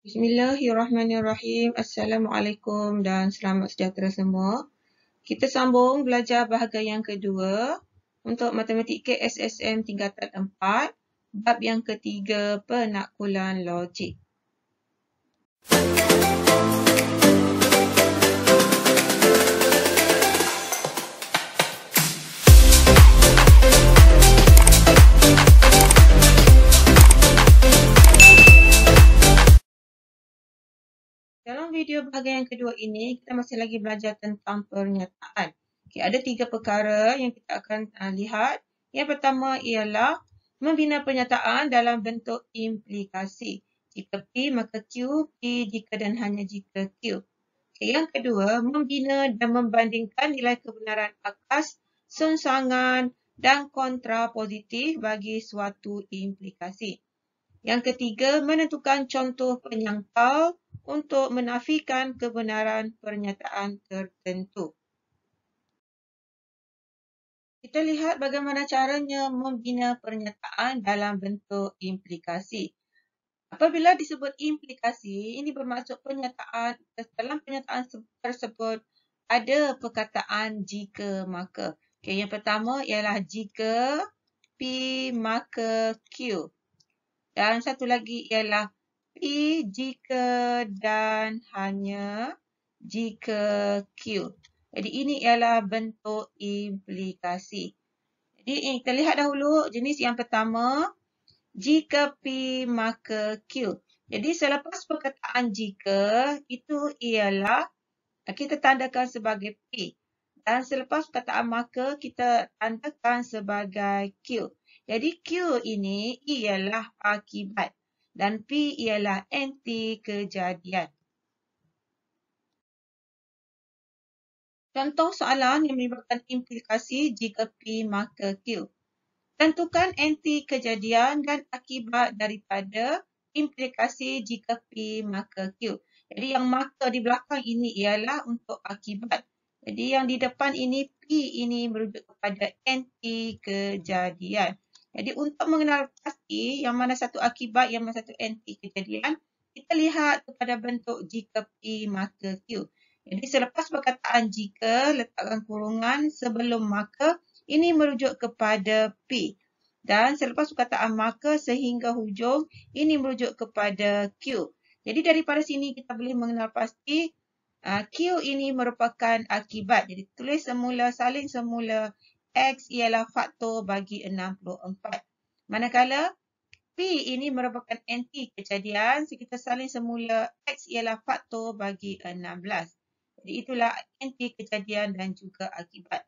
Bismillahirrahmanirrahim. Assalamualaikum dan selamat sejahtera semua. Kita sambung belajar bahagian yang kedua untuk matematik KSSM tingkatan 4, bab yang ketiga, penaklukan logik. Dalam video bahagian yang kedua ini, kita masih lagi belajar tentang pernyataan. Okay, ada 3 perkara yang kita akan lihat. Yang pertama ialah membina pernyataan dalam bentuk implikasi. Jika P, maka Q, P jika dan hanya jika Q. Okay, yang kedua, membina dan membandingkan nilai kebenaran akas, sengsangan dan kontrapositif bagi suatu implikasi. Yang ketiga, menentukan contoh penyangkal untuk menafikan kebenaran pernyataan tertentu. Kita lihat bagaimana caranya membina pernyataan dalam bentuk implikasi. Apabila disebut implikasi, ini bermaksud pernyataan, dalam pernyataan tersebut ada perkataan jika maka. Okay, yang pertama ialah jika P maka Q. Dan satu lagi ialah P jika dan hanya jika Q. Jadi ini ialah bentuk implikasi. Jadi kita lihat dahulu jenis yang pertama. Jika P maka Q. Jadi selepas perkataan jika, itu ialah kita tandakan sebagai P. Dan selepas perkataan maka, kita tandakan sebagai Q. Jadi Q ini ialah akibat dan P ialah anti kejadian. Contoh soalan yang melibatkan implikasi jika P maka Q. Tentukan anti kejadian dan akibat daripada implikasi jika P maka Q. Jadi yang maka di belakang ini ialah untuk akibat. Jadi yang di depan ini P ini merujuk kepada anti kejadian. Jadi untuk mengenal pasti yang mana satu akibat, yang mana satu anti kejadian, kita lihat kepada bentuk jika P maka Q. Jadi selepas perkataan jika, letakkan kurungan sebelum maka, ini merujuk kepada P. Dan selepas perkataan maka sehingga hujung, ini merujuk kepada Q. Jadi daripada sini kita boleh mengenal pasti Q ini merupakan akibat. Jadi tulis semula, salin semula, X ialah faktor bagi 64. Manakala P ini merupakan anti kejadian, so kita salin semula, X ialah faktor bagi 16. Jadi itulah anti kejadian dan juga akibat.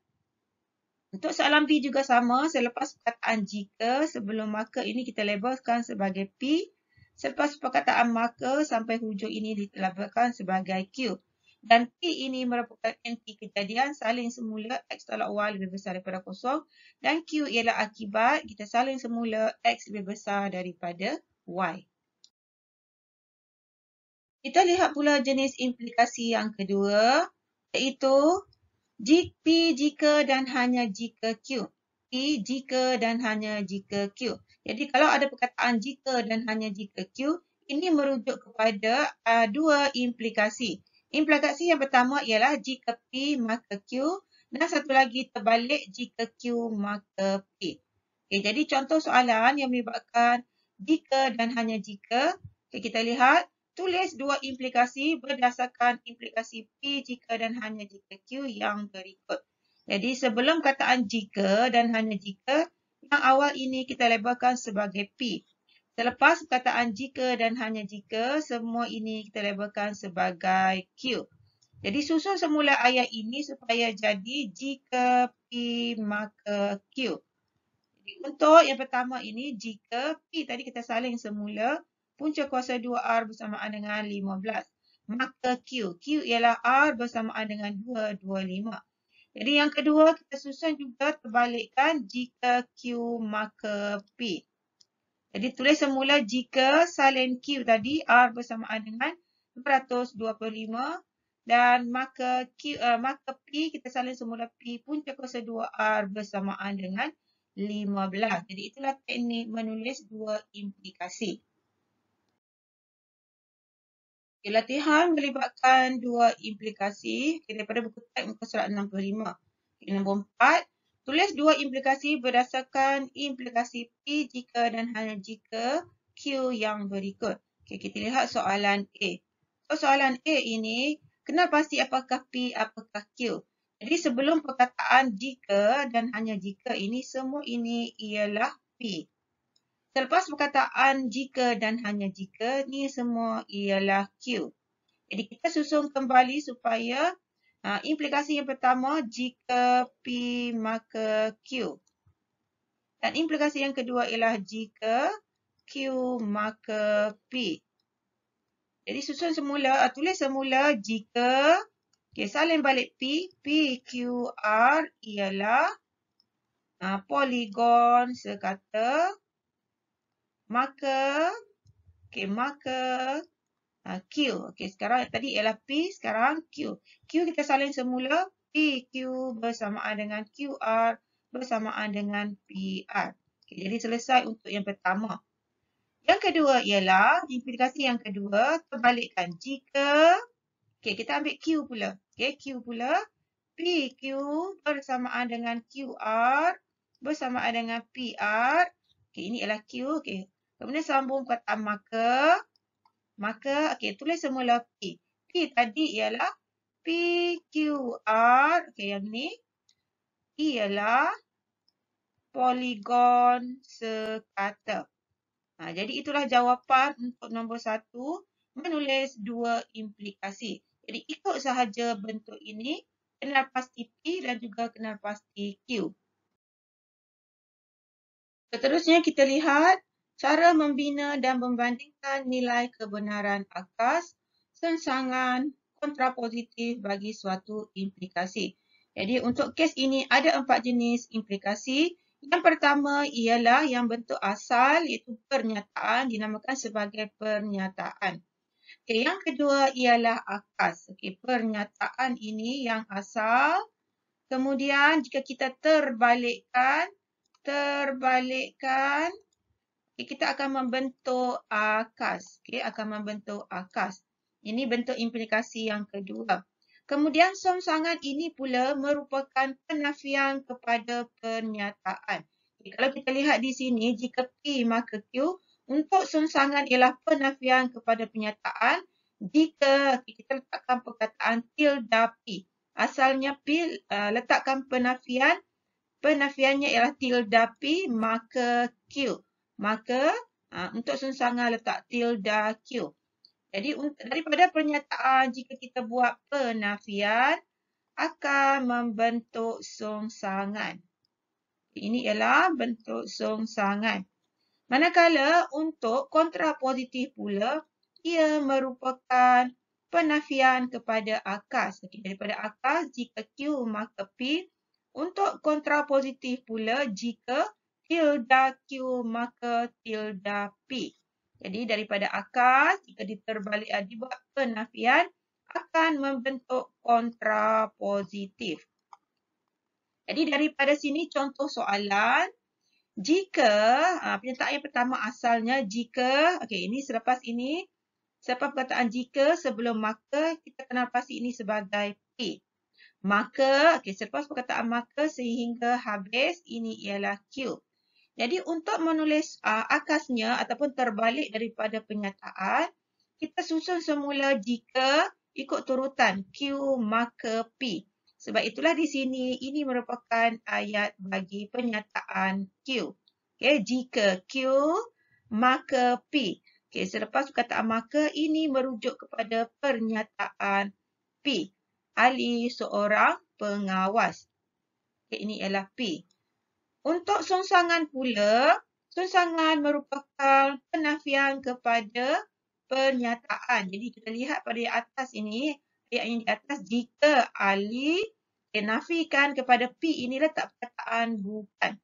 Untuk soalan B juga sama, selepas perkataan jika, sebelum maka ini kita labelkan sebagai P. Selepas perkataan maka sampai hujung ini dilabelkan sebagai Q. Dan P ini merupakan anti kejadian, salin semula X tolak Y lebih besar daripada kosong. Dan Q ialah akibat, kita salin semula X lebih besar daripada Y. Kita lihat pula jenis implikasi yang kedua, iaitu P jika dan hanya jika Q. P jika dan hanya jika Q. Jadi kalau ada perkataan jika dan hanya jika Q, ini merujuk kepada dua implikasi. Implikasi yang pertama ialah jika P maka Q dan satu lagi terbalik jika Q maka P. Okay, jadi contoh soalan yang melibatkan jika dan hanya jika. Okay, kita lihat, tulis dua implikasi berdasarkan implikasi P jika dan hanya jika Q yang berikut. Jadi sebelum kataan jika dan hanya jika, yang awal ini kita labelkan sebagai P. Selepas perkataan jika dan hanya jika, semua ini kita labelkan sebagai Q. Jadi susun semula ayat ini supaya jadi jika P maka Q. Jadi untuk yang pertama ini, jika P tadi kita salin semula, punca kuasa 2R bersamaan dengan 15. Maka Q. Q ialah R bersamaan dengan 225. Jadi yang kedua, kita susun juga terbalikkan jika Q maka P. Jadi tulis semula jika salin Q tadi R bersamaan dengan 225 dan maka P kita salin semula P punca kuasa 2R bersamaan dengan 15. Jadi itulah teknik menulis dua implikasi. Latihan melibatkan dua implikasi daripada buku teks muka surat 65. Nombor 4. Tulis dua implikasi berdasarkan implikasi P jika dan hanya jika Q yang berikut. Kita lihat soalan A. Soalan A ini, kenal pasti apakah P, apakah Q. Jadi sebelum perkataan jika dan hanya jika ini, semua ini ialah P. Selepas perkataan jika dan hanya jika, ni semua ialah Q. Jadi kita susun kembali supaya implikasi yang pertama, jika P maka Q. Dan implikasi yang kedua ialah jika Q maka P. Jadi susun semula, tulis semula jika, salin balik P, PQR ialah poligon sekata, maka Q. Sekarang tadi ialah P, sekarang Q. Q kita salin semula, PQ bersamaan dengan QR bersamaan dengan PR. Jadi selesai untuk yang pertama. Yang kedua ialah, implikasi yang kedua, terbalikkan. Jika, kita ambil Q pula. Q pula, PQ bersamaan dengan QR bersamaan dengan PR. Ini ialah Q. Kemudian sambung kata maka, tulis semula P. P tadi ialah PQR. Yang ni ialah poligon sekata. Jadi itulah jawapan untuk nombor 1, menulis dua implikasi. Jadi ikut sahaja bentuk ini, kenal pasti P dan juga kenal pasti Q. Seterusnya kita lihat cara membina dan membandingkan nilai kebenaran akas, sengsangan, kontrapositif bagi suatu implikasi. Jadi untuk kes ini ada 4 jenis implikasi. Yang pertama ialah yang bentuk asal, iaitu pernyataan, dinamakan sebagai pernyataan. Yang kedua ialah akas. Pernyataan ini yang asal. Kemudian jika kita terbalikkan, kita akan membentuk akas. Akan membentuk akas. Ini bentuk implikasi yang kedua. Kemudian songsangan ini pula merupakan penafian kepada pernyataan. Kalau kita lihat di sini, jika P maka Q, untuk songsangan ialah penafian kepada pernyataan. Jika kita letakkan perkataan tilde P, asalnya P letakkan penafian, penafiannya ialah tilde P maka Q. Maka untuk songsangan letak tilde Q. Jadi daripada pernyataan, jika kita buat penafian, akan membentuk songsangan. Ini ialah bentuk songsangan. Manakala untuk kontrapositif pula, ia merupakan penafian kepada akas. Daripada akas, jika Q maka P. Untuk kontrapositif pula, jika tilde Q maka tilde P. Jadi daripada akas, jika dibuat penafian, akan membentuk kontrapositif. Jadi daripada sini contoh soalan. Jika, pernyataan yang pertama asalnya jika, ini selepas perkataan jika sebelum maka, kita kenal pasti ini sebagai P. Maka, selepas perkataan maka sehingga habis, ini ialah Q. Jadi untuk menulis akasnya ataupun terbalik daripada pernyataan, kita susun semula jika ikut turutan Q maka P. Sebab itulah di sini ini merupakan ayat bagi pernyataan Q. Jika Q maka P. Selepas perkataan maka, ini merujuk kepada pernyataan P. Ali seorang pengawas. Ini ialah P. Untuk songsangan pula, songsangan merupakan penafian kepada pernyataan. Jadi kita lihat pada atas ini, ayat yang di atas, jika Ali nafikan kepada P, ini letak perkataan bukan.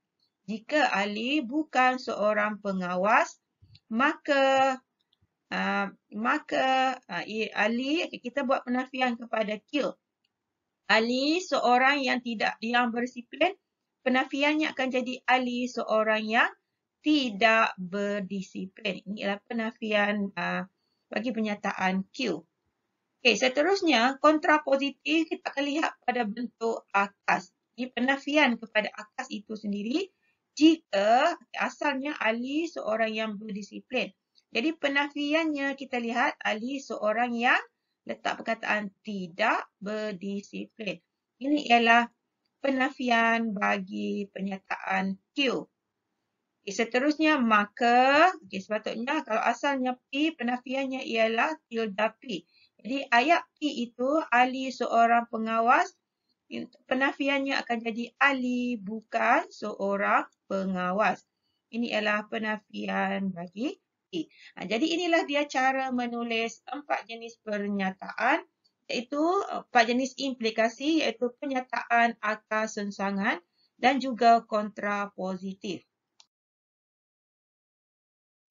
Jika Ali bukan seorang pengawas, maka Ali, kita buat penafian kepada Q. Ali seorang yang berdisiplin, penafiannya akan jadi Ali seorang yang tidak berdisiplin. Ini adalah penafian bagi pernyataan Q. Okey, seterusnya kontrapositif kita akan lihat pada bentuk akas. Ini penafian kepada akas itu sendiri jika asalnya Ali seorang yang berdisiplin. Jadi penafiannya kita lihat Ali seorang yang letak perkataan tidak berdisiplin. Ini ialah penafian bagi pernyataan Q. Okay, seterusnya maka, sepatutnya kalau asalnya P, penafiannya ialah tilde P. Jadi ayat P itu Ali seorang pengawas, penafiannya akan jadi Ali bukan seorang pengawas. Ini ialah penafian bagi P. Jadi inilah dia cara menulis 4 jenis pernyataan, iaitu 4 jenis implikasi, iaitu pernyataan akas sengsangan dan juga kontrapositif.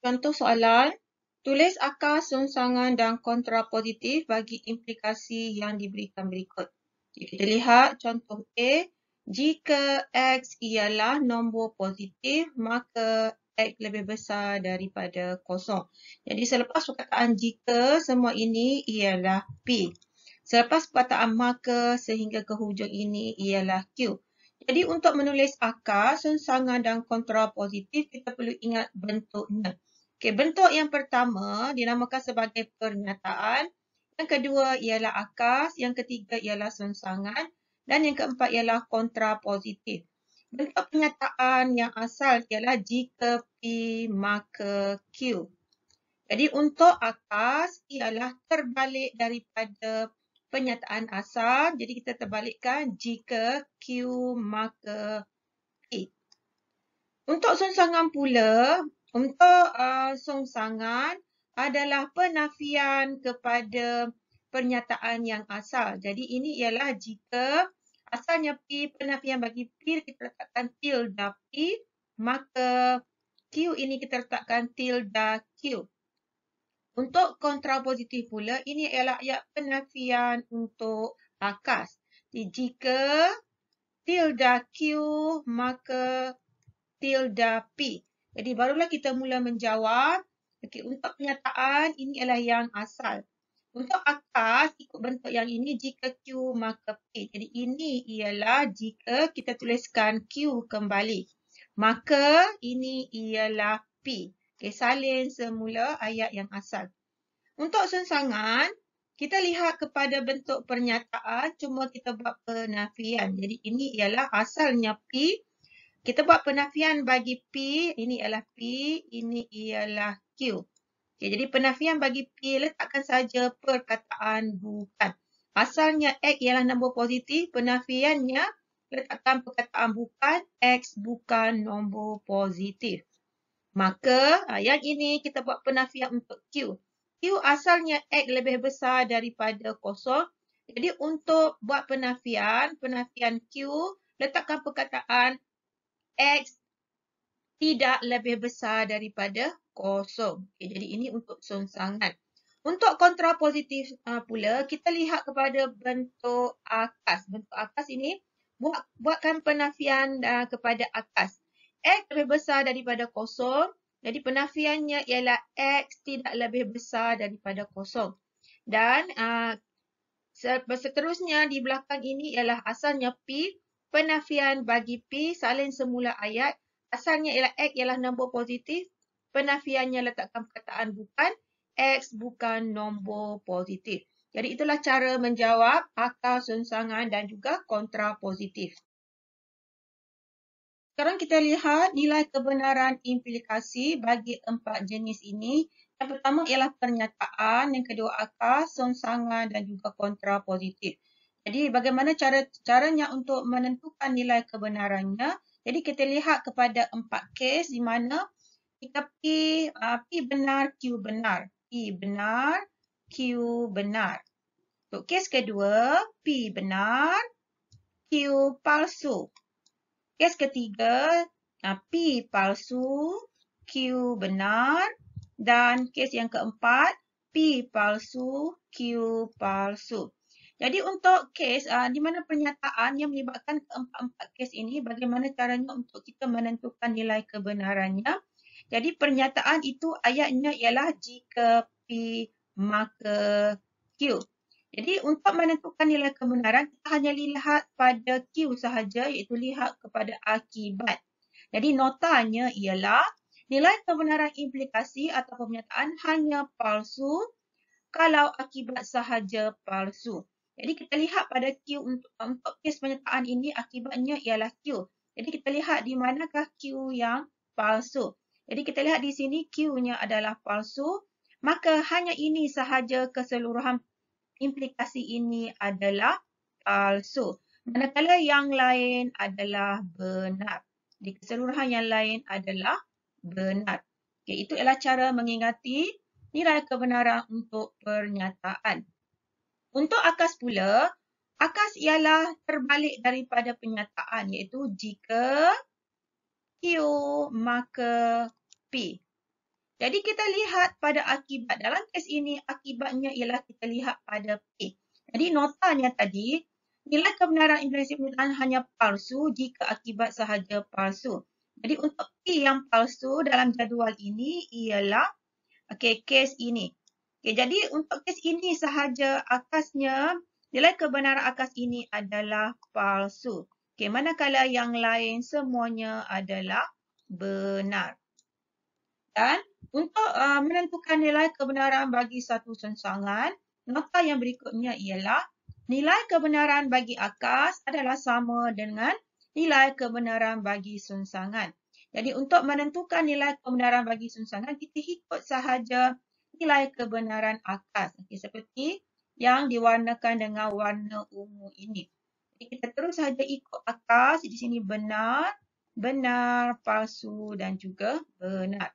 Contoh soalan, tulis akas sengsangan dan kontrapositif bagi implikasi yang diberikan berikut. Kita lihat contoh A, jika X ialah nombor positif, maka X lebih besar daripada kosong. Jadi selepas perkataan jika, semua ini ialah P. Selepas perkataan maka sehingga ke hujung ini ialah Q. Jadi untuk menulis akas, sengsangan dan kontrapositif, kita perlu ingat bentuknya. Okey, bentuk yang pertama dinamakan sebagai pernyataan. Yang kedua ialah akas, yang ketiga ialah sengsangan dan yang keempat ialah kontrapositif. Bentuk pernyataan yang asal ialah jika P maka Q. Jadi untuk akas ialah terbalik daripada pernyataan asal. Jadi kita terbalikkan jika Q maka P. Untuk sengsangan pula, untuk sengsangan adalah penafian kepada pernyataan yang asal. Jadi ini ialah jika asalnya P, penafian bagi P kita letakkan tilde P, maka Q ini kita letakkan tilde Q. Untuk kontrapositif pula, ini ialah ayat penafian untuk akas. Jadi jika tilde Q, maka tilde P. Jadi barulah kita mula menjawab. Okey, untuk pernyataan ini ialah yang asal. Untuk akas ikut bentuk yang ini jika Q maka P. Jadi ini ialah jika kita tuliskan Q kembali. Maka ini ialah P. Okey, salin semula ayat yang asal. Untuk sengsangan, kita lihat kepada bentuk pernyataan cuma kita buat penafian. Jadi ini ialah asalnya P. Kita buat penafian bagi P, ini ialah P, ini ialah Q. Okay, jadi penafian bagi P, letakkan saja perkataan bukan. Asalnya X ialah nombor positif, penafiannya letakkan perkataan bukan, X bukan nombor positif. Maka yang ini kita buat penafian untuk Q. Q asalnya X lebih besar daripada kosong. Jadi untuk buat penafian Q, letakkan perkataan X tidak lebih besar daripada kosong. Okay, jadi ini untuk sengsangan. Untuk kontrapositif pula, kita lihat kepada bentuk akas. Bentuk akas ini, buatkan penafian kepada akas. X lebih besar daripada kosong. Jadi penafiannya ialah X tidak lebih besar daripada kosong. Dan seterusnya di belakang ini ialah asalnya P. Penafian bagi P, salin semula ayat. Asalnya ialah X ialah nombor positif. Penafiannya letakkan perkataan bukan. X bukan nombor positif. Jadi itulah cara menjawab akas, sengsangan dan juga kontrapositif. Sekarang kita lihat nilai kebenaran implikasi bagi 4 jenis ini. Yang pertama ialah pernyataan, yang kedua akas, sengsangan dan juga kontrapositif. Jadi bagaimana caranya untuk menentukan nilai kebenarannya? Jadi kita lihat kepada 4 kes di mana kita P benar, Q benar. P benar, Q benar. Untuk kes kedua, P benar, Q palsu. Kes ketiga, P palsu, Q benar. Dan kes yang keempat, P palsu, Q palsu. Jadi untuk kes di mana pernyataan yang melibatkan keempat-empat kes ini, bagaimana caranya untuk kita menentukan nilai kebenarannya. Jadi pernyataan itu ayatnya ialah jika P maka Q. Jadi untuk menentukan nilai kebenaran, kita hanya lihat pada Q sahaja, iaitu lihat kepada akibat. Jadi notanya ialah nilai kebenaran implikasi atau pernyataan hanya palsu kalau akibat sahaja palsu. Jadi kita lihat pada Q untuk kes pernyataan ini akibatnya ialah Q. Jadi kita lihat di manakah Q yang palsu. Jadi kita lihat di sini Q-nya adalah palsu, maka hanya ini sahaja keseluruhan implikasi ini adalah palsu. Manakala yang lain adalah benar. Di keseluruhan yang lain adalah benar. Okay, itu adalah cara mengingati nilai kebenaran untuk pernyataan. Untuk akas pula, akas ialah terbalik daripada pernyataan, iaitu jika Q maka P. Jadi kita lihat pada akibat. Dalam kes ini akibatnya ialah kita lihat pada P. Jadi notanya tadi, nilai kebenaran implikasi pernyataan hanya palsu jika akibat sahaja palsu. Jadi untuk P yang palsu dalam jadual ini ialah kes ini. Jadi untuk kes ini sahaja akasnya, nilai kebenaran akas ini adalah palsu. Manakala yang lain semuanya adalah benar. Dan untuk menentukan nilai kebenaran bagi satu sengsangan, nota yang berikutnya ialah nilai kebenaran bagi akas adalah sama dengan nilai kebenaran bagi sengsangan. Jadi untuk menentukan nilai kebenaran bagi sengsangan, kita ikut sahaja nilai kebenaran akas. Seperti yang diwarnakan dengan warna ungu ini. Jadi kita terus sahaja ikut akas. Di sini benar, benar, palsu dan juga benar.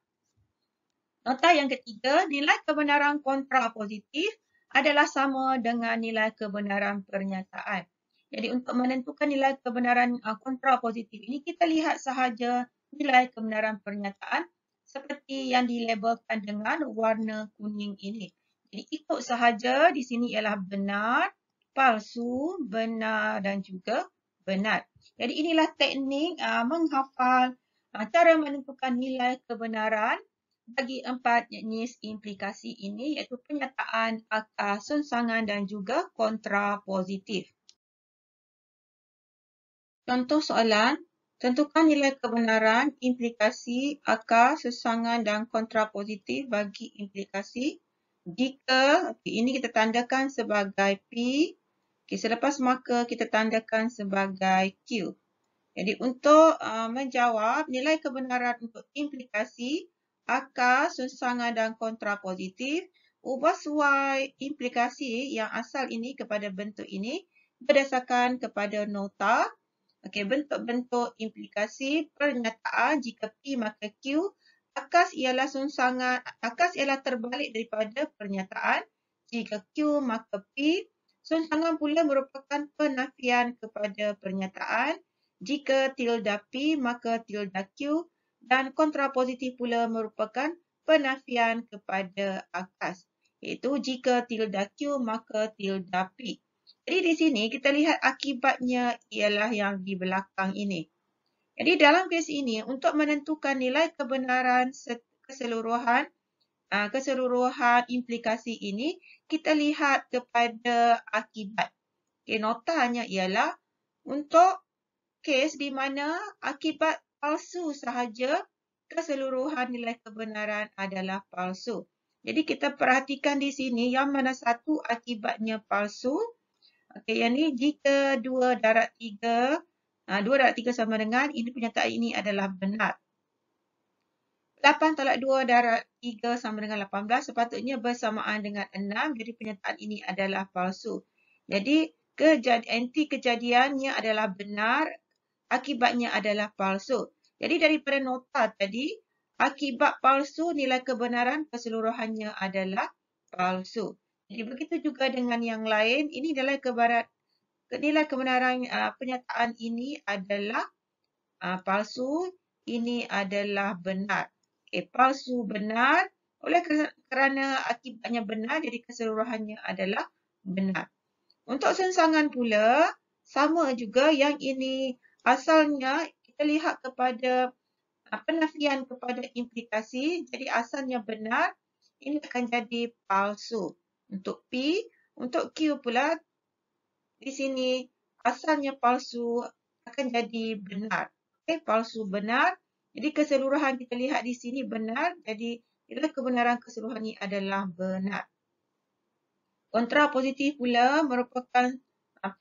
Nota yang ketiga, nilai kebenaran kontrapositif adalah sama dengan nilai kebenaran pernyataan. Jadi untuk menentukan nilai kebenaran kontrapositif ini, kita lihat sahaja nilai kebenaran pernyataan seperti yang dilabelkan dengan warna kuning ini. Jadi ikut sahaja di sini ialah benar, palsu, benar dan juga benar. Jadi inilah teknik menghafal cara menentukan nilai kebenaran bagi 4 jenis implikasi ini, iaitu pernyataan, akas, sengsangan dan juga kontrapositif. Contoh soalan, tentukan nilai kebenaran implikasi, akas, sengsangan dan kontrapositif bagi implikasi jika, ini kita tandakan sebagai P, selepas maka kita tandakan sebagai Q. Jadi untuk menjawab nilai kebenaran untuk implikasi, akas, sengsangan dan kontrapositif, ubah suai implikasi yang asal ini kepada bentuk ini berdasarkan kepada nota. Bentuk-bentuk implikasi pernyataan jika P maka Q, akas ialah sengsangan, akas ialah terbalik daripada pernyataan. Jika Q maka P, sengsangan pula merupakan penafian kepada pernyataan. Jika tilde P maka tilde Q, dan kontrapositif pula merupakan penafian kepada akas. Iaitu jika tilde Q maka tilde P. Jadi di sini kita lihat akibatnya ialah yang di belakang ini. Jadi dalam kes ini untuk menentukan nilai kebenaran keseluruhan implikasi ini, kita lihat kepada akibat. Notanya ialah untuk kes di mana akibat palsu sahaja, keseluruhan nilai kebenaran adalah palsu. Jadi kita perhatikan di sini yang mana satu akibatnya palsu. Yang ni jika 2 darab 3, 2 darab 3 sama dengan, ini pernyataan ini adalah benar. 8 tolak 2 darab 3 sama dengan 18, sepatutnya bersamaan dengan 6, jadi pernyataan ini adalah palsu. Jadi anti kejadiannya adalah benar, akibatnya adalah palsu. Jadi daripada nota tadi, akibat palsu, nilai kebenaran keseluruhannya adalah palsu. Jadi begitu juga dengan yang lain, ini nilai kebenaran pernyataan ini adalah palsu, ini adalah benar. Palsu benar, oleh kerana akibatnya benar, jadi keseluruhannya adalah benar. Untuk sengsangan pula, sama juga yang ini asalnya kita lihat kepada penafian kepada implikasi, jadi asalnya benar, ini akan jadi palsu. Untuk P, untuk Q pula di sini asalnya palsu akan jadi benar. Okey, palsu benar. Jadi keseluruhan kita lihat di sini benar. Jadi kebenaran keseluruhan ini adalah benar. Kontrapositif pula merupakan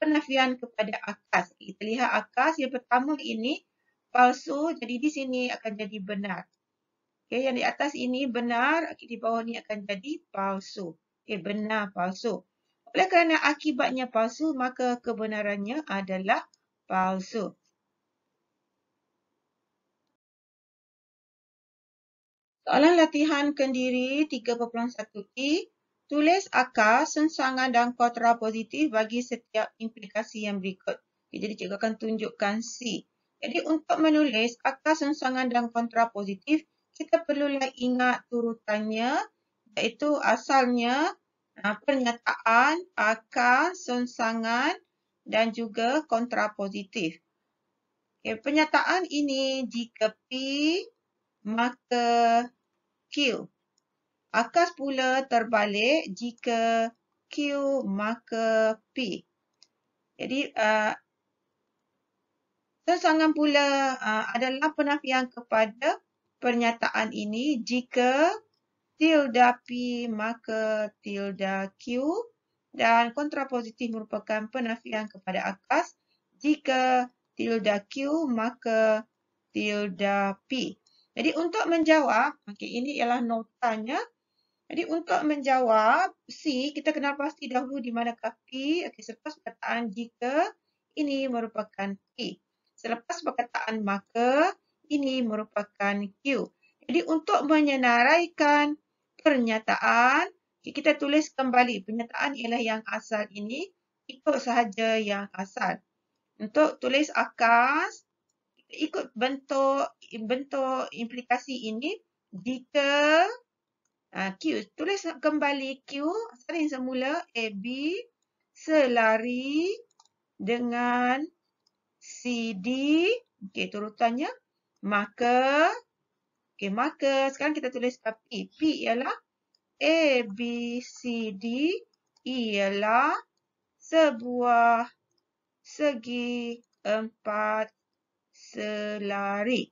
penafian kepada akas. Kita lihat akas yang pertama ini palsu, jadi di sini akan jadi benar. Okay, yang di atas ini benar, di bawah ni akan jadi palsu. Okay, benar, palsu. Oleh kerana akibatnya palsu, maka kebenarannya adalah palsu. Soalan latihan kendiri 3.1i. Tulis akas, sengsangan dan kontrapositif bagi setiap implikasi yang berikut. Okay, jadi cikgu akan tunjukkan C. Jadi untuk menulis akas, sengsangan dan kontrapositif, kita perlulah ingat turutannya, iaitu asalnya pernyataan, akas, sengsangan dan juga kontrapositif. Okay, pernyataan ini jika P, maka Q. Akas pula terbalik jika Q maka P. Jadi, sengsangan pula adalah penafian kepada pernyataan ini jika tilde P maka tilde Q, dan kontrapositif merupakan penafian kepada akas jika tilde Q maka tilde P. Jadi untuk menjawab, ini ialah notanya. Jadi untuk menjawab C, kita kenal pasti dahulu di manakah P. Selepas perkataan jika, ini merupakan P. Selepas perkataan maka, ini merupakan Q. Jadi untuk menyenaraikan pernyataan, kita tulis kembali. Pernyataan ialah yang asal ini, ikut sahaja yang asal. Untuk tulis akas, ikut bentuk implikasi ini, jika Q. Tulis kembali Q, salin semula AB selari dengan CD. Okey, turutannya. Maka, sekarang kita tulis P. P ialah ABCD ialah sebuah segi empat selari.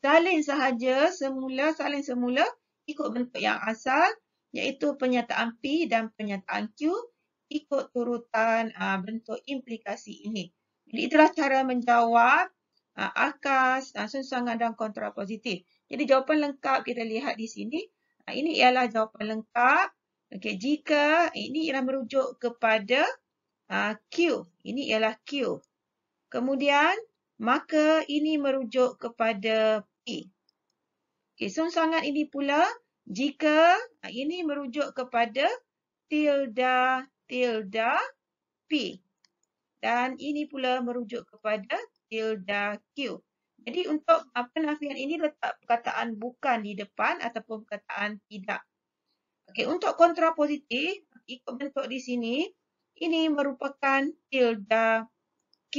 Salin sahaja salin semula ikut bentuk yang asal, iaitu pernyataan P dan pernyataan Q, ikut turutan bentuk implikasi ini. Jadi itulah cara menjawab akas, sengsangan dan kontrapositif. Jadi jawapan lengkap kita lihat di sini. Ini ialah jawapan lengkap. Okey, jika ini ialah merujuk kepada Q. Ini ialah Q. Kemudian, maka ini merujuk kepada P. Okey, sengsangan ini pula jika ini merujuk kepada tilde P. Dan ini pula merujuk kepada tilde Q. Jadi untuk penafian ini letak perkataan bukan di depan ataupun perkataan tidak. Okey, untuk kontrapositif, ikut bentuk di sini, ini merupakan tilde Q.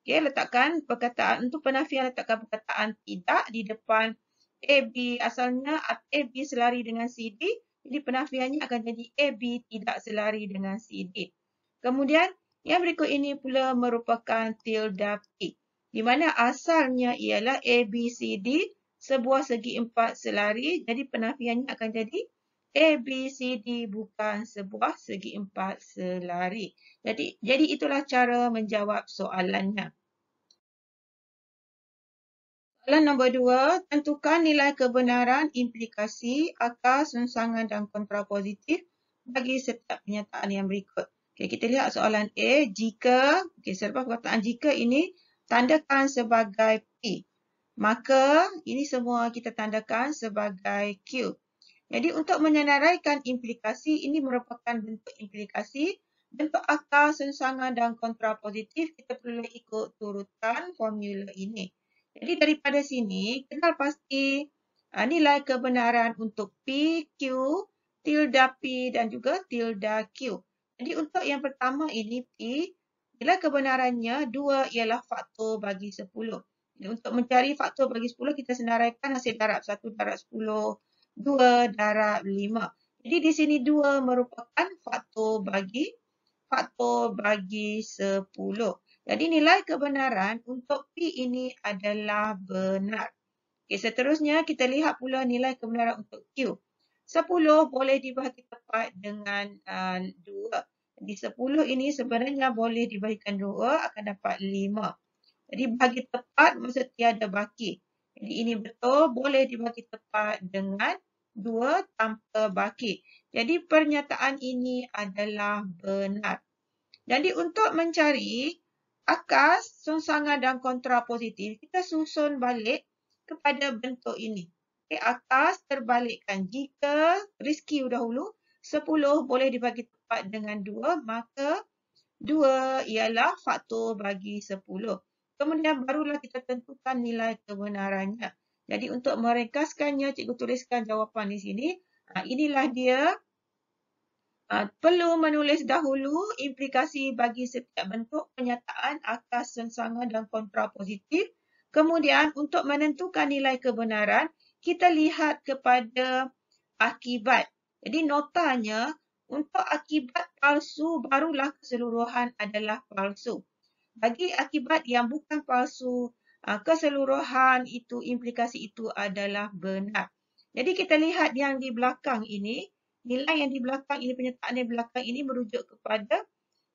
Okey, letakkan perkataan untuk penafian, letakkan perkataan tidak di depan AB. Asalnya AB selari dengan CD, jadi penafiannya akan jadi AB tidak selari dengan CD. Kemudian yang berikut ini pula merupakan tilde P, di mana asalnya ialah ABCD sebuah segi empat selari, jadi penafiannya akan jadi ABCD bukan sebuah segi empat selari. Jadi itulah cara menjawab soalannya. Soalan nombor 2, tentukan nilai kebenaran implikasi, akas, sengsangan dan kontrapositif bagi setiap pernyataan yang berikut. Okey, kita lihat soalan A. Jika, selepas perkataan jika ini, tandakan sebagai P. Maka, ini semua kita tandakan sebagai Q. Jadi, untuk menyenaraikan implikasi, ini merupakan bentuk implikasi. Bentuk akas, sengsangan dan kontrapositif, kita perlu ikut turutan formula ini. Jadi daripada sini, kenal pasti nilai kebenaran untuk P, Q, tilde P dan juga tilde Q. Jadi untuk yang pertama ini P, nilai kebenarannya 2 ialah faktor bagi 10. Jadi untuk mencari faktor bagi 10, kita senaraikan hasil darab 1 darab 10 2 darab 5. Jadi di sini 2 merupakan faktor bagi 10. Jadi nilai kebenaran untuk P ini adalah benar. Okey, seterusnya kita lihat pula nilai kebenaran untuk Q. 10 boleh dibahagi tepat dengan 2. Jadi 10 ini sebenarnya boleh dibahagikan 2 akan dapat 5. Jadi bahagi tepat maksud tiada baki. Jadi ini betul boleh dibagi tepat dengan 2 tanpa baki. Jadi pernyataan ini adalah benar. Jadi untuk mencari akas, songsangan dan kontrapositif, kita susun balik kepada bentuk ini. Okay, akas terbalikkan. Jika Rizky dahulu, 10 boleh dibagi tepat dengan 2, maka 2 ialah faktor bagi 10. Kemudian barulah kita tentukan nilai kebenarannya. Jadi untuk meringkaskannya, cikgu tuliskan jawapan di sini. Inilah dia. Perlu menulis dahulu implikasi bagi setiap bentuk pernyataan akas, sengsangan dan kontrapositif. Kemudian untuk menentukan nilai kebenaran, kita lihat kepada akibat. Jadi notanya, untuk akibat palsu barulah keseluruhan adalah palsu. Bagi akibat yang bukan palsu, keseluruhan itu, implikasi itu adalah benar. Jadi kita lihat yang di belakang ini, nilai yang di belakang ini, pernyataan yang di belakang ini merujuk kepada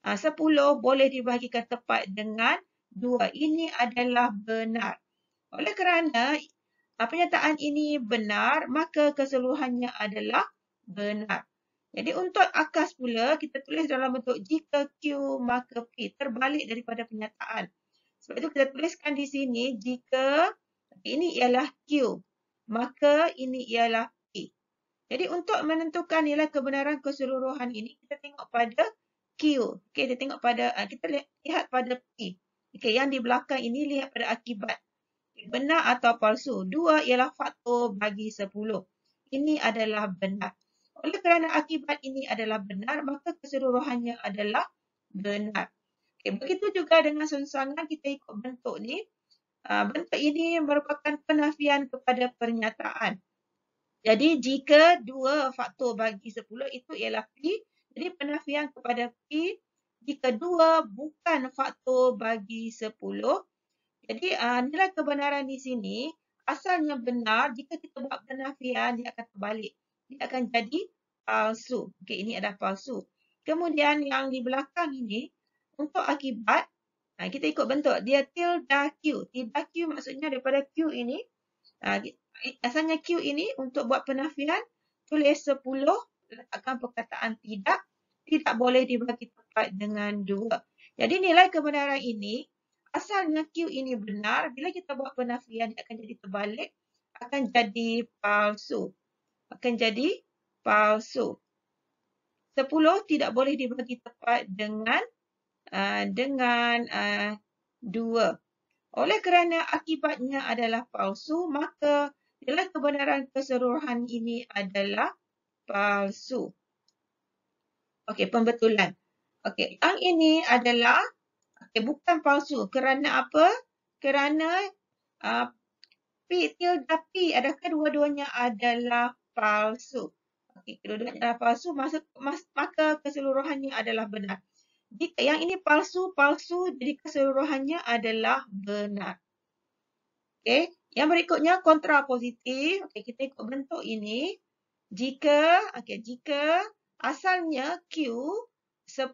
10 boleh dibahagikan tepat dengan 2. Ini adalah benar. Oleh kerana pernyataan ini benar, maka keseluruhannya adalah benar. Jadi untuk akas pula, kita tulis dalam bentuk jika Q maka P, terbalik daripada pernyataan. Sebab itu kita tuliskan di sini, jika ini ialah Q, maka ini ialah P. Jadi untuk menentukan nilai kebenaran keseluruhan ini, kita tengok pada Q. Okay, kita lihat pada P. Okay, yang di belakang ini lihat pada akibat. Benar atau palsu. 2 ialah faktor bagi 10. Ini adalah benar. Oleh kerana akibat ini adalah benar, maka keseluruhannya adalah benar. Okay, begitu juga dengan songsangan, kita ikut bentuk ni. Bentuk ini merupakan penafian kepada pernyataan. Jadi jika 2 faktor bagi 10 itu ialah P, jadi penafian kepada P, jika 2 bukan faktor bagi 10, jadi nilai kebenaran di sini asalnya benar, jika kita buat penafian dia akan terbalik. Dia akan jadi palsu. Okey, ini adalah palsu. Kemudian yang di belakang ini, untuk akibat, kita ikut bentuk. Dia tilde Q. Tilde Q maksudnya daripada Q ini, asalnya Q ini untuk buat penafian, tulis 10, letakkan perkataan tidak. Tidak boleh dibagi tepat dengan 2. Jadi nilai kebenaran ini, asalnya Q ini benar, bila kita buat penafian dia akan jadi terbalik, akan jadi palsu. Akan jadi palsu. 10 tidak boleh dibagi tepat dengan 2. Oleh kerana akibatnya adalah palsu, maka nilai kebenaran keseluruhan ini adalah palsu. Okey, pembetulan. Okey, yang ini adalah bukan palsu. Kerana apa? Kerana P tilde P, adakah dua-duanya adalah palsu? Okey, kedua-duanya adalah palsu, maka keseluruhannya adalah benar. Jika yang ini palsu, jadi keseluruhannya adalah benar. Okey, yang berikutnya kontrapositif. Okey, kita ikut bentuk ini. Jika asalnya Q 10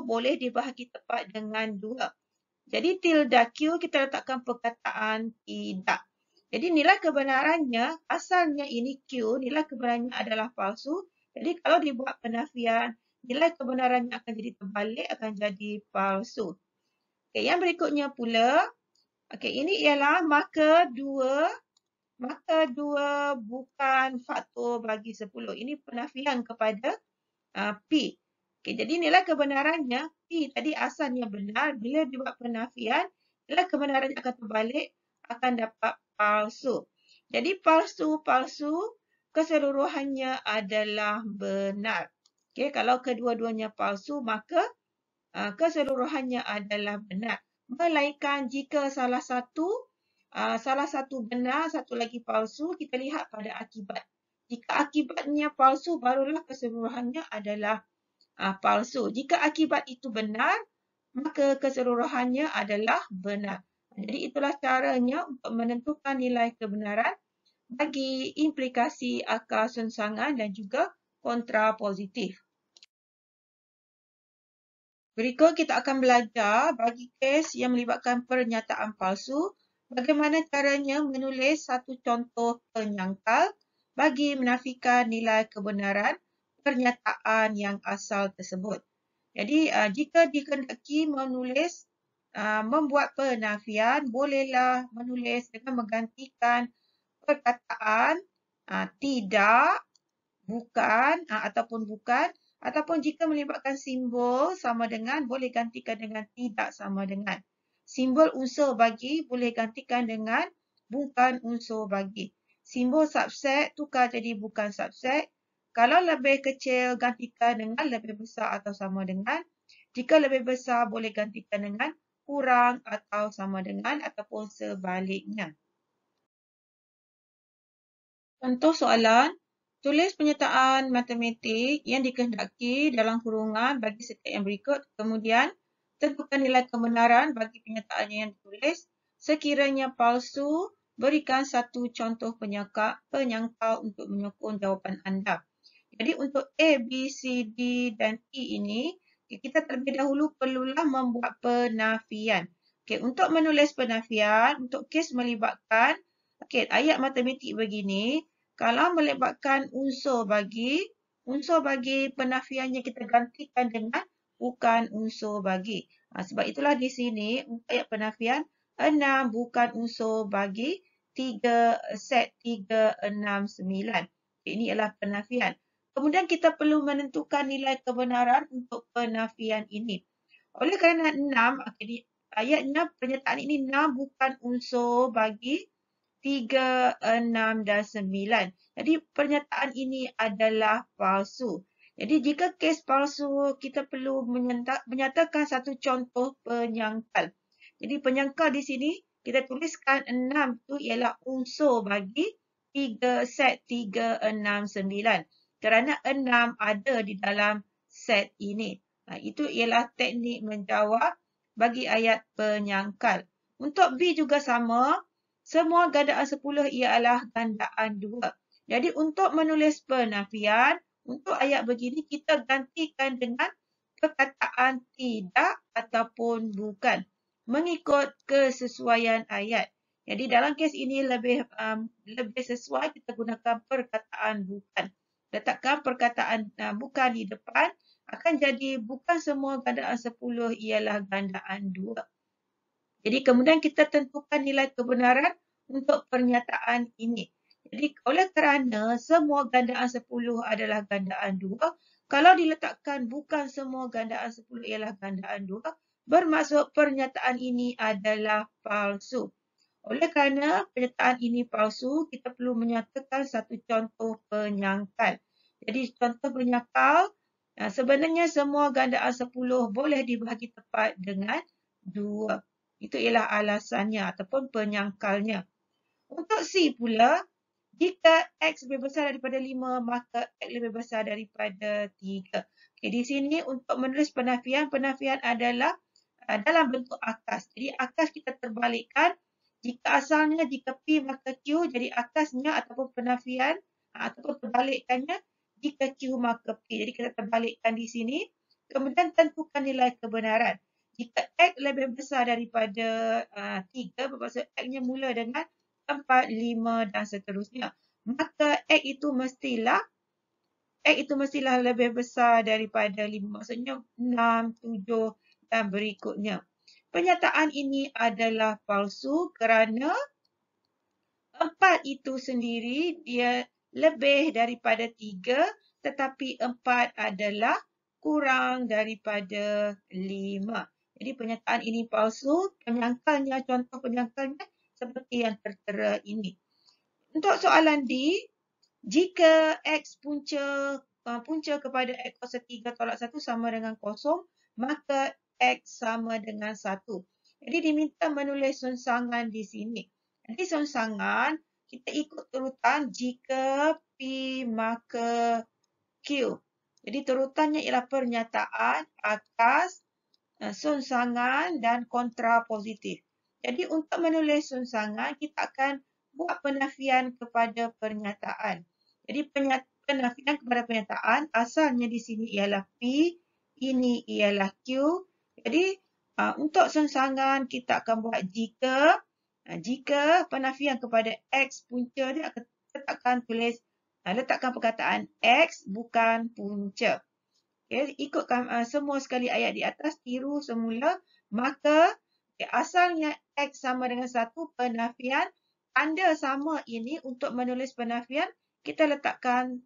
boleh dibahagi tepat dengan 2. Jadi tilde Q kita letakkan perkataan tidak. Jadi nilai kebenarannya, asalnya ini Q, nilai kebenarannya adalah palsu. Jadi kalau dibuat penafian, nilai kebenarannya akan jadi terbalik, akan jadi palsu. Okey, yang berikutnya pula, ini ialah maka 2 bukan faktor bagi 10. Ini penafian kepada P. Okey, jadi nilai kebenarannya, P tadi asalnya benar, bila dibuat penafian, nilai kebenarannya akan terbalik, akan dapat palsu. Jadi palsu, keseluruhannya adalah benar. Okey, kalau kedua-duanya palsu, maka keseluruhannya adalah benar. Melainkan jika salah satu benar, satu lagi palsu, kita lihat pada akibat. Jika akibatnya palsu, barulah keseluruhannya adalah palsu. Jika akibat itu benar, maka keseluruhannya adalah benar. Jadi itulah caranya untuk menentukan nilai kebenaran bagi implikasi akal sengsangan dan juga kontrapositif. Berikut kita akan belajar bagi kes yang melibatkan pernyataan palsu, bagaimana caranya menulis satu contoh penyangkal bagi menafikan nilai kebenaran pernyataan yang asal tersebut. Jadi, jika dikehendaki menulis, membuat penafian, bolehlah menulis dengan menggantikan perkataan tidak, bukan ataupun jika melibatkan simbol sama dengan boleh gantikan dengan tidak sama dengan. Simbol unsur bagi boleh gantikan dengan bukan unsur bagi. Simbol subset tukar jadi bukan subset. Kalau lebih kecil gantikan dengan lebih besar atau sama dengan. Jika lebih besar boleh gantikan dengan kurang atau sama dengan ataupun sebaliknya. Contoh soalan, tulis pernyataan matematik yang dikehendaki dalam kurungan bagi setiap yang berikut. Kemudian, tentukan nilai kebenaran bagi pernyataan yang ditulis. Sekiranya palsu, berikan satu contoh penyangkal untuk menyokong jawapan anda. Jadi untuk A, B, C, D dan E ini, kita terlebih dahulu perlulah membuat penafian. Okay, untuk menulis penafian, untuk kes melibatkan ayat matematik begini, kalau melibatkan unsur bagi penafiannya kita gantikan dengan bukan unsur bagi. Sebab itulah di sini untuk ayat penafian 6 bukan unsur bagi 3 set 3, 6, 9. Ini ialah penafian. Kemudian kita perlu menentukan nilai kebenaran untuk penafian ini. Oleh kerana 6, ayatnya pernyataan ini 6 bukan unsur bagi 3, 6 dan 9. Jadi pernyataan ini adalah palsu. Jadi jika kes palsu, kita perlu menyatakan satu contoh penyangkal. Jadi penyangkal di sini, kita tuliskan 6 itu ialah unsur bagi 3 set 3, 6, 9. Kerana 6 ada di dalam set ini. Itu ialah teknik menjawab bagi ayat penyangkal. Untuk B juga sama. Semua gandaan 10 ialah gandaan 2. Jadi untuk menulis penafian, untuk ayat begini kita gantikan dengan perkataan tidak ataupun bukan. Mengikut kesesuaian ayat. Jadi dalam kes ini lebih sesuai kita gunakan perkataan bukan. Letakkan perkataan bukan di depan akan jadi bukan semua gandaan 10 ialah gandaan 2. Jadi kemudian kita tentukan nilai kebenaran untuk pernyataan ini. Jadi oleh kerana semua gandaan 10 adalah gandaan 2, kalau diletakkan bukan semua gandaan 10 ialah gandaan 2, bermaksud pernyataan ini adalah palsu. Oleh kerana pernyataan ini palsu, kita perlu menyatakan satu contoh penyangkal. Jadi contoh penyangkal, sebenarnya semua gandaan 10 boleh dibahagi tepat dengan 2. Itu ialah alasannya ataupun penyangkalnya. Untuk C pula, jika X lebih besar daripada 5, maka X lebih besar daripada 3. Okay, di sini untuk menulis penafian adalah dalam bentuk akas. Jadi akas kita terbalikkan. Jika asalnya, jika P maka Q, jadi akasnya ataupun penafian ataupun terbalikkannya, jika Q maka P. Jadi kita terbalikkan di sini. Kemudian tentukan nilai kebenaran. Jika X lebih besar daripada 3, bermaksud X-nya mula dengan 4, 5 dan seterusnya. Maka X itu mestilah lebih besar daripada 5. Maksudnya 6, 7 dan berikutnya. Pernyataan ini adalah palsu kerana 4 itu sendiri dia lebih daripada 3 tetapi 4 adalah kurang daripada 5. Jadi pernyataan ini palsu, contoh penyangkalnya seperti yang tertera ini. Untuk soalan D, jika X punca kepada X kuasa 3 tolak 1 sama dengan kosong, maka X sama dengan 1. Jadi diminta menulis songsangan di sini. Jadi songsangan, kita ikut turutan jika P maka Q. Jadi turutannya ialah pernyataan, akas, sungsangan dan kontrapositif. Jadi untuk menulis sungsangan, kita akan buat penafian kepada pernyataan. Jadi penafian kepada pernyataan, asalnya di sini ialah P, ini ialah Q. Jadi untuk sungsangan, kita akan buat jika penafian kepada X punca dia akan letakkan perkataan X bukan punca. Okay, ikutkan semua sekali ayat di atas, tiru semula, maka asalnya X sama dengan 1, penafian, tanda sama ini untuk menulis penafian, kita letakkan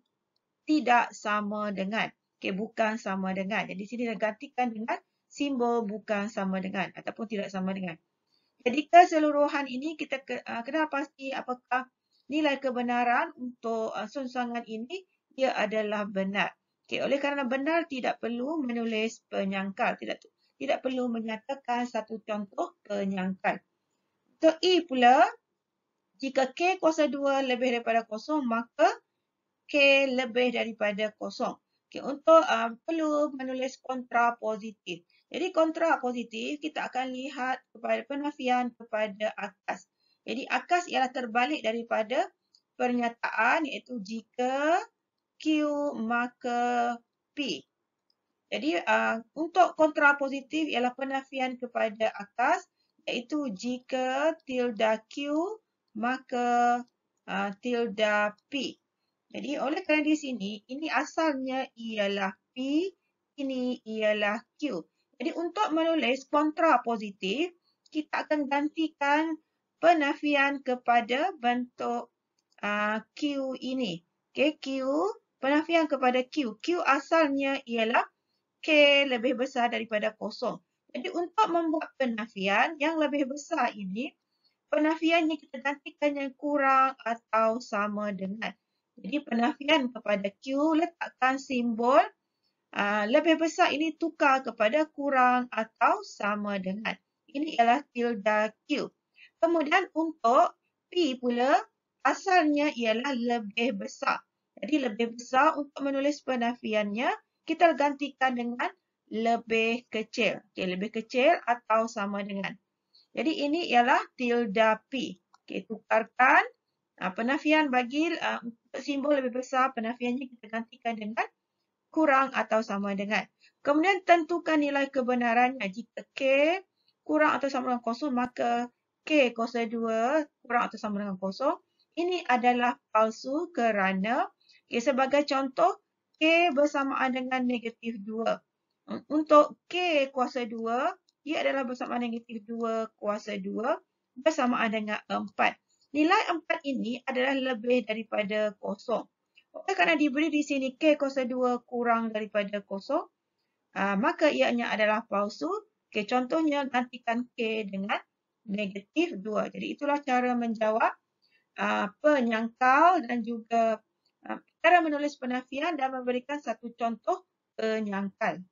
tidak sama dengan. Okay, bukan sama dengan. Jadi sini kita gantikan dengan simbol bukan sama dengan ataupun tidak sama dengan. Jadi keseluruhan ini kita kena pasti apakah nilai kebenaran untuk sungsangan ini dia adalah benar. Okay, oleh kerana benar tidak perlu menulis penyangkal, tidak perlu menyatakan satu contoh penyangkal. Untuk E pula, jika K kuasa 2 lebih daripada kosong, maka K lebih daripada kosong. Okay, untuk perlu menulis kontrapositif. Jadi kontrapositif kita akan lihat kepada penafian kepada akas. Jadi akas ialah terbalik daripada pernyataan iaitu jika Q maka P. Jadi untuk kontrapositif ialah penafian kepada akas iaitu jika tilda Q maka tilda P. Jadi oleh kerana di sini, ini asalnya ialah P, ini ialah Q. Jadi untuk menulis kontrapositif, kita akan gantikan penafian kepada bentuk Q ini. Okay, Q, penafian kepada Q. Q asalnya ialah K lebih besar daripada kosong. Jadi untuk membuat penafian yang lebih besar ini, penafiannya kita gantikan yang kurang atau sama dengan. Jadi penafian kepada Q, letakkan simbol lebih besar ini tukar kepada kurang atau sama dengan. Ini ialah tilda Q. Kemudian untuk P pula, asalnya ialah lebih besar. Jadi lebih besar untuk menulis penafiannya, kita gantikan dengan lebih kecil. Okay, lebih kecil atau sama dengan. Jadi ini ialah tilda P. Okay, tukarkan penafian bagi untuk simbol lebih besar, penafiannya kita gantikan dengan kurang atau sama dengan. Kemudian tentukan nilai kebenarannya. Jika K kurang atau sama dengan kosong, maka K kuasa 2 kurang atau sama dengan kosong. Ini adalah palsu kerana, sebagai contoh, K bersamaan dengan negatif 2. Untuk K kuasa 2, ia adalah bersamaan negatif 2 kuasa 2 bersamaan dengan 4. Nilai 4 ini adalah lebih daripada kosong. Oleh kerana diberi di sini K kuasa 2 kurang daripada kosong, maka ianya adalah palsu. Okay, contohnya gantikan K dengan negatif 2. Jadi itulah cara menjawab penyangkal dan juga cara menulis penafian dan memberikan satu contoh penyangkal.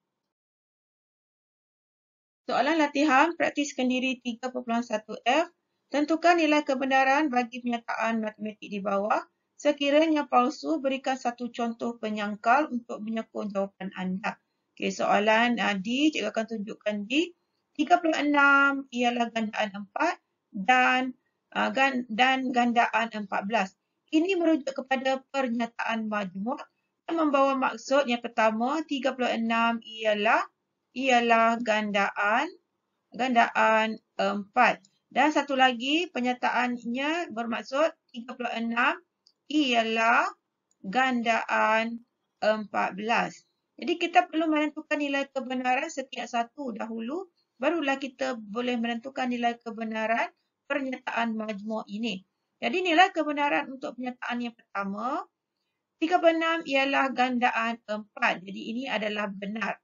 Soalan latihan praktiskan diri 3.1F. Tentukan nilai kebenaran bagi pernyataan matematik di bawah. Sekiranya palsu, berikan satu contoh penyangkal untuk menyokong jawapan anda. Okey, soalan D, cikgu akan tunjukkan D. 36 ialah gandaan 4 dan gandaan 14. Ini merujuk kepada pernyataan majmuk dan membawa maksud yang pertama, 36 ialah gandaan 4. Dan satu lagi pernyataannya bermaksud 36 ialah gandaan 14. Jadi kita perlu menentukan nilai kebenaran setiap satu dahulu, barulah kita boleh menentukan nilai kebenaran pernyataan majmuk ini. Jadi nilai kebenaran untuk pernyataan yang pertama, 36 ialah gandaan 4. Jadi ini adalah benar.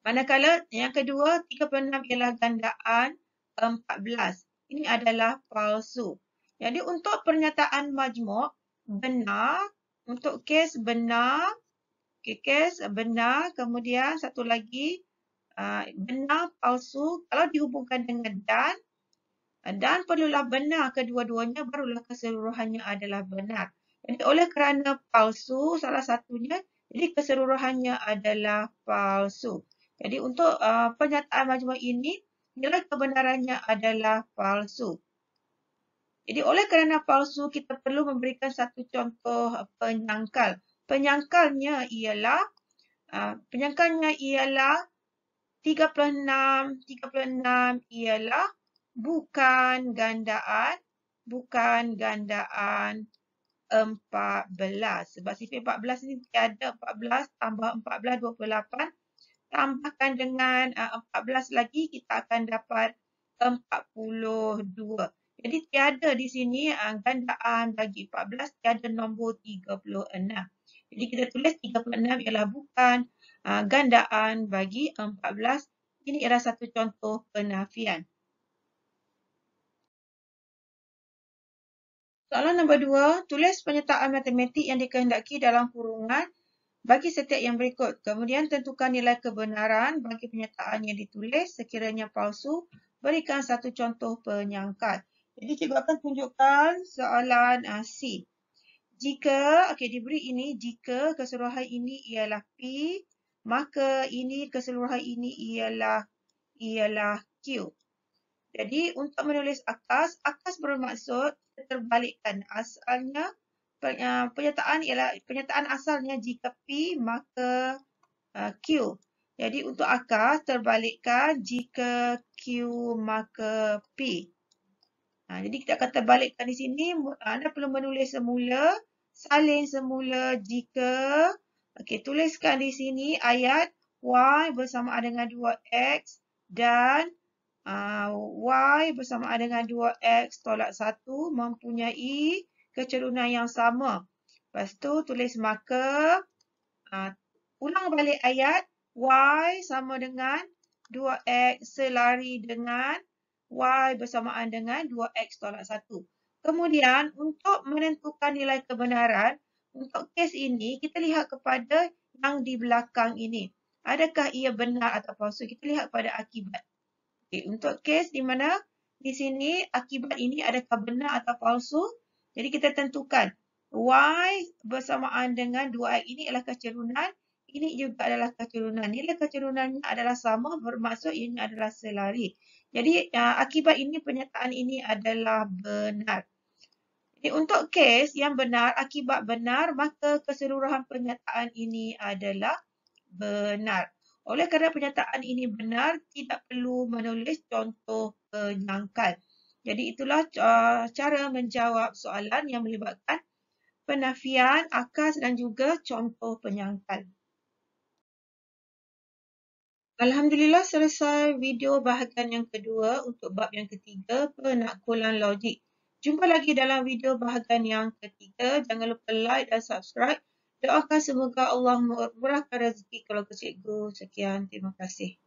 Manakala yang kedua, 36 ialah gandaan 14. Ini adalah palsu. Jadi untuk pernyataan majmuk, benar. Untuk kes benar. Okay, kes benar. Kemudian satu lagi, benar palsu. Kalau dihubungkan dengan dan, Dan perlulah benar kedua-duanya, barulah keseluruhannya adalah benar. Jadi oleh kerana palsu salah satunya, jadi keseluruhannya adalah palsu. Jadi untuk pernyataan majmuk ini, nilai kebenarannya adalah palsu. Jadi oleh kerana palsu, kita perlu memberikan satu contoh penyangkal. Penyangkalnya ialah 36 ialah bukan gandaan 14. Sebab sifar 14 ni tiada 14 tambah 14 28. Tambahkan dengan 14 lagi, kita akan dapat 42. Jadi tiada di sini gandaan bagi 14, tiada nombor 36. Jadi kita tulis 36 ialah bukan gandaan bagi 14. Ini adalah satu contoh penafian. Soalan nombor 2, tulis penyertaan matematik yang dikehendaki dalam kurungan bagi setiap yang berikut. Kemudian tentukan nilai kebenaran bagi penyertaan yang ditulis. Sekiranya palsu, berikan satu contoh penyangkal. Jadi cikgu akan tunjukkan soalan C. Jika, diberi ini, jika keseluruhan ini ialah P, maka ini keseluruhan ini ialah Q. Jadi untuk menulis akas bermaksud terbalikkan. Asalnya, pernyataan asalnya jika P maka Q. Jadi untuk akas terbalikkan jika Q maka P. Jadi kita akan terbalikkan di sini. Anda perlu menulis semula, salin semula jika. Tuliskan di sini ayat Y bersamaan dengan 2X dan Y bersamaan dengan 2X tolak 1 mempunyai kecerunan yang sama. Lepas tu tulis maka, ulang balik ayat Y sama dengan 2X selari dengan Y bersamaan dengan 2X tolak 1. Kemudian untuk menentukan nilai kebenaran, untuk kes ini kita lihat kepada yang di belakang ini. Adakah ia benar atau palsu? Kita lihat pada akibat. Untuk kes di mana di sini akibat ini adakah benar atau palsu? Jadi kita tentukan Y bersamaan dengan 2X ini adalah kecerunan. Ini juga adalah kecerunan. Nilai kecerunannya adalah sama, bermaksud ini adalah selari. Jadi akibat ini, pernyataan ini adalah benar. Jadi untuk kes yang benar, akibat benar, maka keseluruhan pernyataan ini adalah benar. Oleh kerana pernyataan ini benar, tidak perlu menulis contoh penyangkal. Jadi itulah cara menjawab soalan yang melibatkan penafian, akas dan juga contoh penyangkal. Alhamdulillah selesai video bahagian yang kedua untuk bab yang ketiga, penakkulan logik. Jumpa lagi dalam video bahagian yang ketiga. Jangan lupa like dan subscribe. Doakan semoga Allah memurahkan rezeki keluarga cikgu. Sekian, terima kasih.